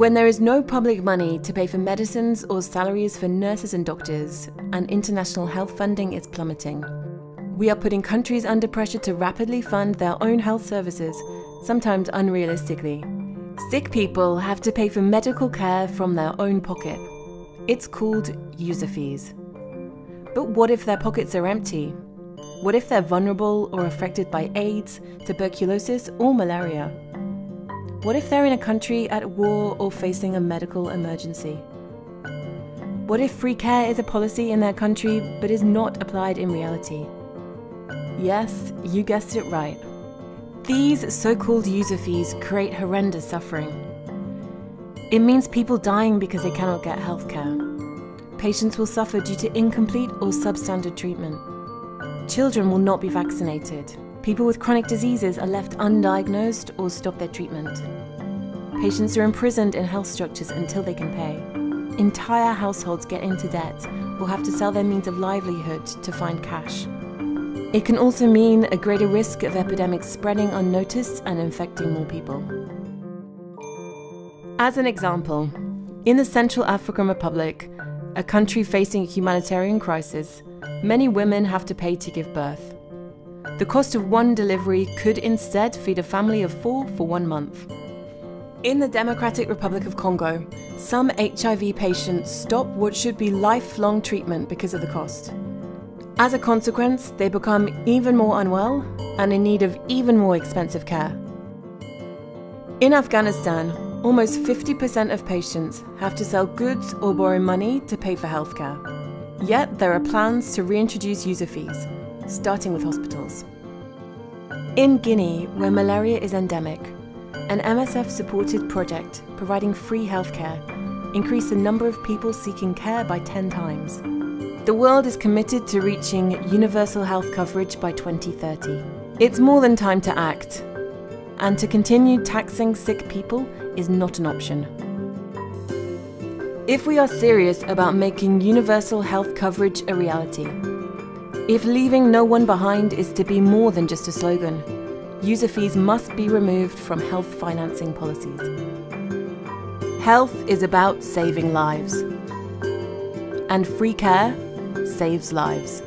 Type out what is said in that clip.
When there is no public money to pay for medicines or salaries for nurses and doctors, and international health funding is plummeting, we are putting countries under pressure to rapidly fund their own health services, sometimes unrealistically. Sick people have to pay for medical care from their own pocket. It's called user fees. But what if their pockets are empty? What if they're vulnerable or affected by AIDS, tuberculosis, or malaria? What if they're in a country at war or facing a medical emergency? What if free care is a policy in their country but is not applied in reality? Yes, you guessed it right. These so-called user fees create horrendous suffering. It means people dying because they cannot get healthcare. Patients will suffer due to incomplete or substandard treatment. Children will not be vaccinated. People with chronic diseases are left undiagnosed or stop their treatment. Patients are imprisoned in health structures until they can pay. Entire households get into debt or have to sell their means of livelihood to find cash. It can also mean a greater risk of epidemics spreading unnoticed and infecting more people. As an example, in the Central African Republic, a country facing a humanitarian crisis, many women have to pay to give birth. The cost of one delivery could instead feed a family of 4 for 1 month. In the Democratic Republic of Congo, some HIV patients stop what should be lifelong treatment because of the cost. As a consequence, they become even more unwell and in need of even more expensive care. In Afghanistan, almost 50% of patients have to sell goods or borrow money to pay for healthcare. Yet there are plans to reintroduce user fees, starting with hospitals. In Guinea, where malaria is endemic, an MSF-supported project providing free healthcare increased the number of people seeking care by 10 times. The world is committed to reaching universal health coverage by 2030. It's more than time to act, and to continue taxing sick people is not an option. If we are serious about making universal health coverage a reality, if leaving no one behind is to be more than just a slogan, user fees must be removed from health financing policies. Health is about saving lives, and free care saves lives.